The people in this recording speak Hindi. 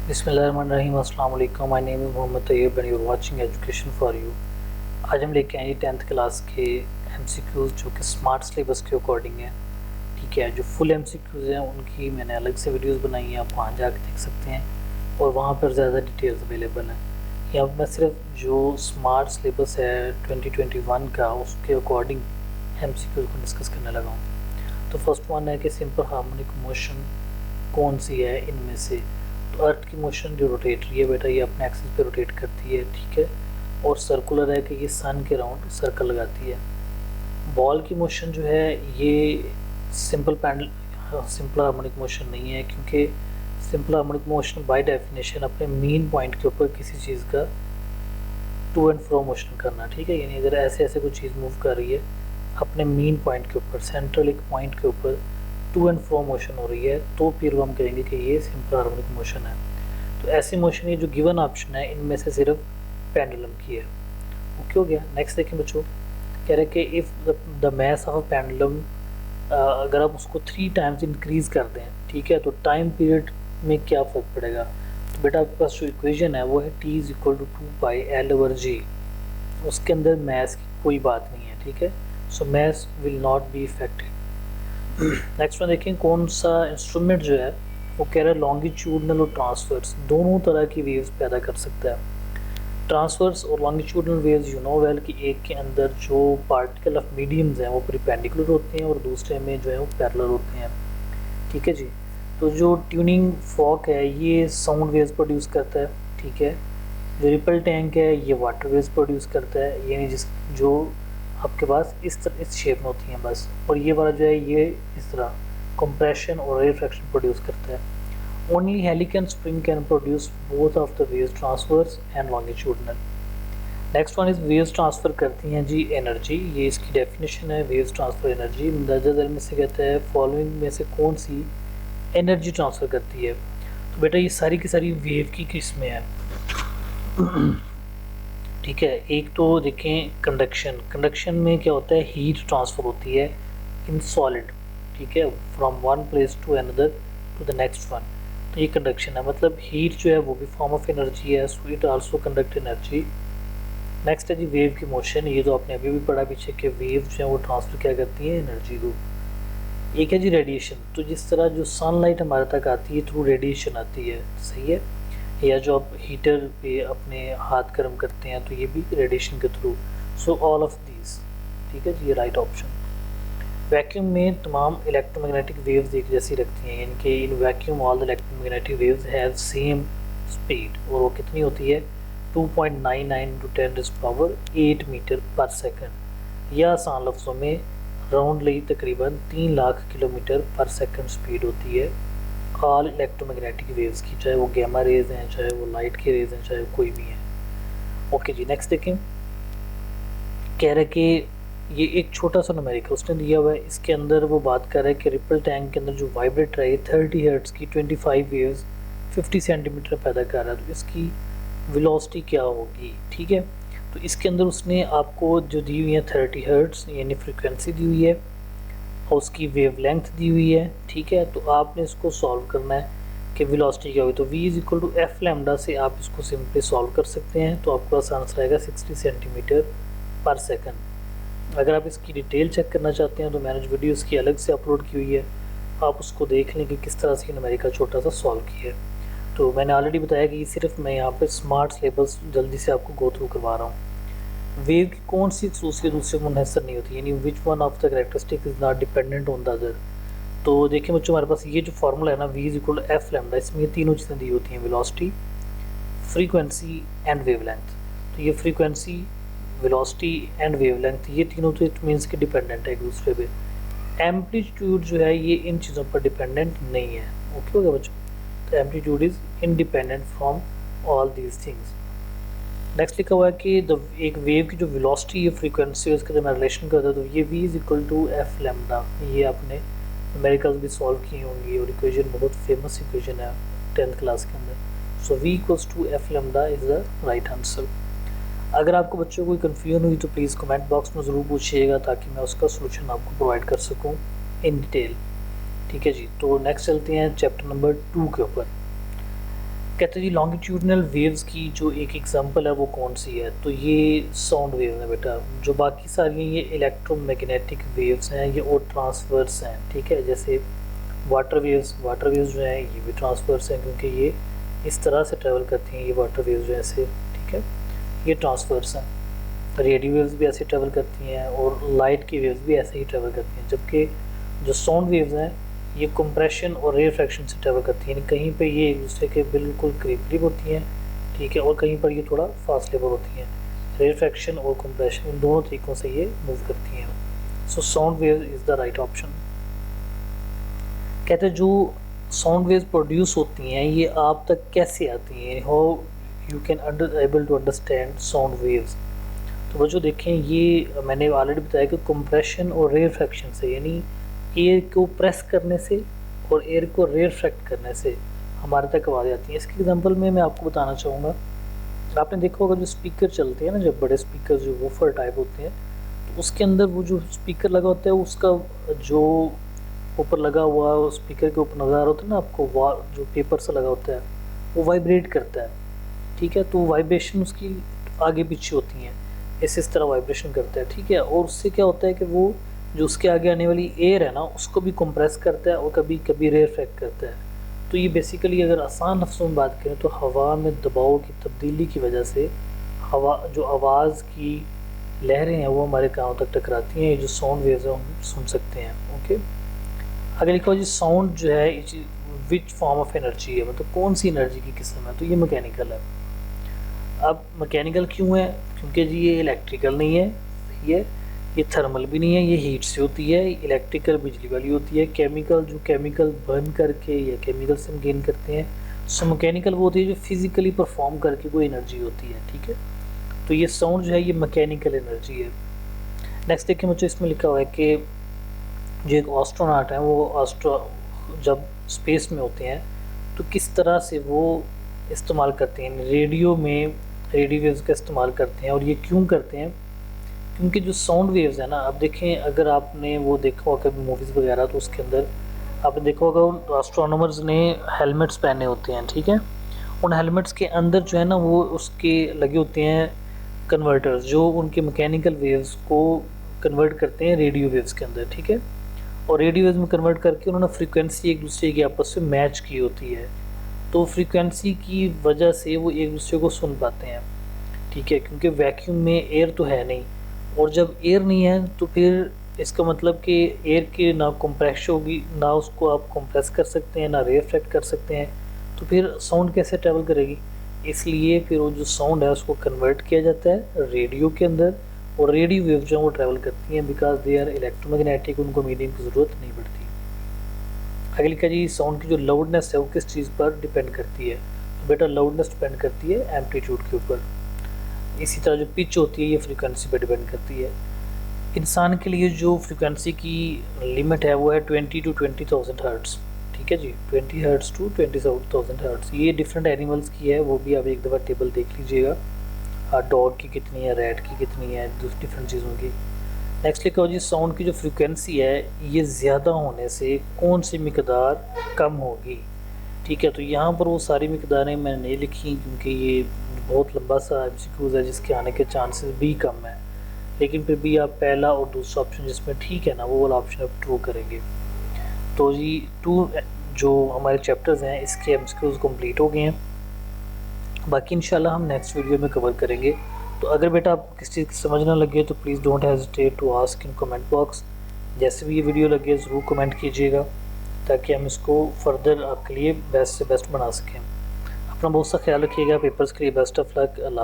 बिस्मिल्लाहिर्रहमानिर्रहीम। अस्सलाम वालेकुम। My name is Mohammad Tayyab and you are watching education for you. आज हम लेके आए हैं 10th क्लास के एमसीक्यूज़ जो कि स्मार्ट सिलेबस के अकॉर्डिंग है। ठीक है, जो फुल एमसीक्यूज़ हैं उनकी मैंने अलग से वीडियोस बनाई हैं, आप वहाँ जाकर देख सकते हैं और वहाँ पर ज़्यादा डिटेल्स अवेलेबल हैं। यहाँ पर मैं सिर्फ जो स्मार्ट सिलेबस है 2021 का उसके अकॉर्डिंग एमसीक्यूज़ को डिस्कस करने लगा हूँ। तो फर्स्ट वन है कि सिंपल हार्मोनिक मोशन कौन सी है इनमें से। तो अर्थ की मोशन जो रोटेट रही है बेटा, ये अपने एक्सिस पे रोटेट करती है, ठीक है, और सर्कुलर है कि ये सन के राउंड सर्कल लगाती है। बॉल की मोशन जो है ये सिंपल हार्मोनिक मोशन नहीं है, क्योंकि simple harmonic motion by definition अपने मीन पॉइंट के ऊपर किसी चीज़ का टू एंड फ्रो मोशन करना, ठीक है। यानी अगर ऐसे ऐसे कोई चीज़ मूव कर रही है अपने मीन पॉइंट के ऊपर, सेंट्रल एक पॉइंट के ऊपर टू एंड फ्रो मोशन हो रही है, तो फिर हम कहेंगे कि ये सिंपल हार्मोनिक मोशन है। तो ऐसी मोशन ये जो गिवन ऑप्शन है इनमें से सिर्फ पेंडुलम की है। ओके हो गया। नेक्स्ट देखें बच्चों, कह रहे कि if the mass of a pendulum, अगर आप उसको 3 टाइम्स इंक्रीज़ कर दें, ठीक है, तो टाइम पीरियड में क्या फ़र्क पड़ेगा। तो बेटा आपके पास जो इक्वेशन है वो है T is equal to 2πL/g। उसके अंदर मैस की कोई बात नहीं है, ठीक है। So mess will not be affected. Next में देखें कौन सा इंस्ट्रूमेंट जो है वो कह रहा है लॉन्गिट्यूडनल और ट्रांसवर्स दोनों तरह की वेव्स पैदा कर सकता है। ट्रांसवर्स और longitudinal waves you know well कि एक के अंदर जो पार्टिकल ऑफ मीडियम्स हैं वो परपेंडिकुलर होते हैं और दूसरे में जो है वो पैरेलल होते हैं, ठीक है जी। तो जो ट्यूनिंग फॉक है ये साउंड वेव्स प्रोड्यूस करता है, ठीक है। जो रिपल टैंक है ये वाटर वेव्स प्रोड्यूस करता है, यानी जिस जो आपके पास इस शेप में होती हैं बस, और ये वाला जो है ये इस तरह कंप्रेशन और रिफ्रैक्शन प्रोड्यूस करता है। Only helical spring can produce both of the waves transverse and longitudinal. Next one is waves transfer करती हैं जी एनर्जी, ये इसकी डेफिनेशन है वेव्स ट्रांसफ़र एनर्जी। मंदरजा झैल में से कहता है फॉलोइंग में से कौन सी एनर्जी ट्रांसफ़र करती है। तो बेटा ये सारी की सारी वेव की किस्में हैं, ठीक है। एक तो देखें कंडक्शन में क्या होता है, हीट ट्रांसफ़र होती है इन सॉलिड, ठीक है, from one place to another to the next one. तो ये कंडक्शन है, मतलब हीट जो है वो भी फॉर्म ऑफ एनर्जी है, so it also conduct energy. Next है जी वेव की मोशन, ये तो आपने अभी भी पढ़ा पीछे कि वेव जो है वो ट्रांसफ़र क्या करती है, एनर्जी को। एक है जी रेडिएशन, तो जिस तरह जो सनलाइट हमारे तक आती है थ्रू रेडिएशन आती है, सही है, या जो आप हीटर पे अपने हाथ गर्म करते हैं तो ये भी रेडिएशन के through. So all of these, ठीक है जी, ये राइट ऑप्शन। वैक्यूम में तमाम इलेक्ट्रोमैग्नेटिक वेव्स एक जैसी रखती हैं, यानी कि in vacuum all the electromagnetic waves have same speed, और वो कितनी होती है 2.99 × 10⁻8 मीटर पर सेकंड, या आसान लफ्ज़ों में राउंड ली तकरीबन 3 लाख किलोमीटर पर सेकंड स्पीड होती है ऑल इलेक्ट्रोमैग्नेटिक वेव्स की, चाहे वो गैमा रेज हैं, चाहे वो लाइट के रेज हैं, चाहे कोई भी हैं। ओके जी, नेक्स्ट देखें, कह रहे कि ये एक छोटा सा न्यूमेरिकल उसने दिया हुआ है, इसके अंदर वो बात कर रहा है कि रिपल टैंक के अंदर जो वाइब्रेटर है 30 हर्ट्ज़ की 25 वेव्स 50 सेंटीमीटर पैदा कर रहा है, तो इसकी वेलोसिटी क्या होगी, ठीक है। तो इसके अंदर उसने आपको जो दी हुई है 30 हर्ट्ज़ यानी फ्रिक्वेंसी दी हुई है और उसकी वेवलेंथ दी हुई है, ठीक है। तो आपने इसको सॉल्व करना है कि वेलोसिटी क्या होगी। तो v is equal to f lambda से आप इसको सिंपली सॉल्व कर सकते हैं, तो आपके पास आंसर आएगा 60 सेंटीमीटर पर सेकंड। अगर आप इसकी डिटेल चेक करना चाहते हैं तो मैंने जो वीडियो इसकी अलग से अपलोड की हुई है, आप उसको देख लें कि किस तरह से न्यूमेरिकल छोटा सा सॉल्व किया है। तो मैंने ऑलरेडी बताया कि सिर्फ मैं यहाँ पर स्मार्ट सिलेबस जल्दी से आपको गो थ्रू करवा रहा हूँ। वेव की कौन सी खसूसियत दूसरे मुनहसर नहीं होती, यानी which one of the characteristic is not dependent on the other. तो देखिए बच्चों, हमारे पास ये जो फार्मूला है ना v is equal to f lambda, इसमें ये तीनों चीज़ें दी होती हैं, वेलोसिटी, फ्रीक्वेंसी एंड वेवलेंथ। तो ये फ्रीक्वेंसी, वेलोसिटी एंड वेवलेंथ ये तीनों तो इट मीन्स कि डिपेंडेंट है एक दूसरे पे। एम्पलीट्यूड जो है ये इन चीज़ों पर डिपेंडेंट नहीं है। ओके हो गया बच्चों, तो amplitude is independent from all these things. Next लिखा हुआ है कि एक वेव की जो वेलोसिटी या फ्रीक्वेंसी है उसके जब मैं रिलेशन करता हूँ तो ये v is equal to f lambda, ये आपने न्यूमेरिकल्स भी सॉल्व किए होंगे और इक्वेशन बहुत फेमस इक्वेशन है 10th क्लास के अंदर। So v equals to f lambda is the right answer. अगर आपको बच्चों कोई कन्फ्यूजन हुई तो प्लीज़ कमेंट बॉक्स में ज़रूर पूछिएगा ताकि मैं उसका सोल्यूशन आपको प्रोवाइड कर सकूँ इन डिटेल, ठीक है जी। तो नेक्स्ट चलते हैं चैप्टर नंबर 2 के ऊपर। कहते हैं जी लॉन्गिट्यूडनल वेव्स की जो एक एग्जांपल है वो कौन सी है, तो ये साउंड वेव है बेटा। जो बाकी सारी हैं ये इलेक्ट्रोमैग्नेटिक वेव्स हैं, ये और ट्रांसवर्स हैं, ठीक है। जैसे वाटर वेव्स जो हैं ये भी ट्रांसवर्स हैं, क्योंकि ये इस तरह से ट्रैवल करती हैं, ये वाटर वेव्स जो ऐसे, ठीक है, ये ट्रांसवर्स हैं। रेडियो वेव्स भी ऐसे ट्रैवल करती हैं और लाइट की वेव्स भी ऐसे ही ट्रैवल करती हैं, जबकि जो साउंड वेव्स हैं ये कंप्रेशन और रिफ्रैक्शन से ट्रैवल करती हैं। कहीं पे ये एक दूसरे के बिल्कुल करीब होती हैं, ठीक है, और कहीं पर ये थोड़ा फासले पर होती हैं। रिफ्रैक्शन और कंप्रेशन इन दोनों तरीक़ों से ये मूव करती हैं। So sound wave is the right option. कहते हैं जो साउंड वेव्स प्रोड्यूस होती हैं ये आप तक कैसे आती हैं, how you can able to understand sound waves. तो बच्चों देखें, ये मैंने ऑलरेडी बताया कि कंप्रेशन और रिफ्रैक्शन से, यानी एयर को प्रेस करने से और एयर को रिफ्रैक्ट करने से हमारे तक आवाज़ आती है। इसके एग्जांपल में मैं आपको बताना चाहूँगा, आपने देखा होगा जो स्पीकर चलते हैं ना, जब बड़े स्पीकर जो वूफर टाइप होते हैं, तो उसके अंदर वो जो स्पीकर लगा होता है उसका जो ऊपर लगा हुआ स्पीकर के ऊपर नज़र आ रहा होता है ना आपको, जो पेपर से लगा होता है वो वाइब्रेट करता है, ठीक है। तो वाइब्रेशन उसकी आगे पीछे होती हैं, इस तरह वाइब्रेशन करता है, ठीक है। और उससे क्या होता है कि वो जो उसके आगे आने वाली एयर है ना उसको भी कंप्रेस करता है और कभी कभी रिफ्रैक्ट करता है। तो ये बेसिकली अगर आसान लफ्ज़ों में बात करें तो हवा में दबाव की तब्दीली की वजह से हवा जो आवाज़ की लहरें हैं वो हमारे कानों तक टकराती हैं। ये जो साउंड वेव्स हैं हम सुन सकते हैं, ओके। अगर लिखा जी साउंड जो है विच फॉर्म ऑफ एनर्जी है, मतलब कौन सी एनर्जी की किस्म है, तो ये मैकेनिकल है। अब मैकेनिकल क्यों है, क्योंकि जी ये इलेक्ट्रिकल नहीं है, ये थर्मल भी नहीं है, ये हीट से होती है। इलेक्ट्रिकल बिजली वाली होती है, केमिकल जो केमिकल बर्न करके या केमिकल से हम गेन करते हैं। सो मैकेनिकल वो होती है जो फिज़िकली परफॉर्म करके कोई एनर्जी होती है, ठीक है। तो ये साउंड जो है ये मैकेनिकल एनर्जी है। नेक्स्ट देखिए मुझे इसमें लिखा हुआ है कि जो एक एस्ट्रोनॉट है वो जब स्पेस में होते हैं तो किस तरह से वो इस्तेमाल करते हैं, रेडियो वेव्स का इस्तेमाल करते हैं। और ये क्यों करते हैं, क्योंकि जो साउंड वेव्स है ना, अब देखें अगर आपने वो देखा होगा कभी मूवीज़ वगैरह, तो उसके अंदर आपने देखा होगा उन एस्ट्रोनॉमर्स ने हेलमेट्स पहने होते हैं, ठीक है। उन हेलमेट्स के अंदर जो है ना वो उसके लगे होते हैं कन्वर्टर्स, जो उनके मैकेनिकल वेव्स को कन्वर्ट करते हैं रेडियो वेव्स के अंदर, ठीक है। और रेडियो वेव्स में कन्वर्ट करके उन्होंने फ्रीक्वेंसी एक दूसरे की आपस में मैच की होती है, तो फ्रीक्वेंसी की वजह से वो एक दूसरे को सुन पाते हैं, ठीक है। क्योंकि वैक्यूम में एयर तो है नहीं, और जब एयर नहीं है तो फिर इसका मतलब कि एयर की ना कंप्रेस होगी, ना उसको आप कंप्रेस कर सकते हैं, ना रिफ्रैक्ट कर सकते हैं, तो फिर साउंड कैसे ट्रैवल करेगी। इसलिए फिर वो जो साउंड है उसको कन्वर्ट किया जाता है रेडियो के अंदर, और रेडियो वेव जो है वो ट्रैवल करती हैं बिकॉज दे आर इलेक्ट्रोमैग्नेटिक, उनको मीडियम की ज़रूरत नहीं पड़ती। अगर लिखा जी साउंड की जो लाउडनेस है वो किस चीज़ पर डिपेंड करती है, तो बेटा लाउडनेस डिपेंड करती है एम्पलीट्यूड के ऊपर। इसी तरह जो पिच होती है ये फ्रीक्वेंसी पर डिपेंड करती है। इंसान के लिए जो फ्रीक्वेंसी की लिमिट है वो है 20 to 20,000 हर्ट्ज़, ठीक है जी, 20 हर्ट्ज़ टू 20,000 हर्ट्ज़। ये डिफरेंट एनिमल्स की है, वो भी आप एक दफ़ा टेबल देख लीजिएगा, डॉग की कितनी है, रैट की कितनी है, डिफरेंट चीज़ों की। नेक्स्ट लिखा हो जी साउंड की जो फ्रीक्वेंसी है ये ज़्यादा होने से कौन सी मिकदार कम होगी, ठीक है। तो यहाँ पर वो सारी मिकदारें मैंने नहीं लिखी क्योंकि ये बहुत लंबा सा एमसीक्यूज़ है जिसके आने के चांसेस भी कम है, लेकिन फिर भी आप पहला और दूसरा ऑप्शन जिसमें ठीक है ना वो वाला ऑप्शन आप ट्रू करेंगे। तो जी 2 जो हमारे चैप्टर्स हैं इसके एमसीक्यूज़ कंप्लीट हो गए हैं, बाकी इंशाल्लाह हम नेक्स्ट वीडियो में कवर करेंगे। तो अगर बेटा आपको किसी चीज़ की समझ ना लगे तो please don't hesitate to ask in comment box. जैसे भी ये वीडियो लगे ज़रूर कमेंट कीजिएगा ताकि हम इसको फर्दर आपके लिए बेस्ट से बेस्ट बना सकें। अपना बहुत सा ख्याल रखिएगा, पेपर्स के लिए बेस्ट ऑफ लक।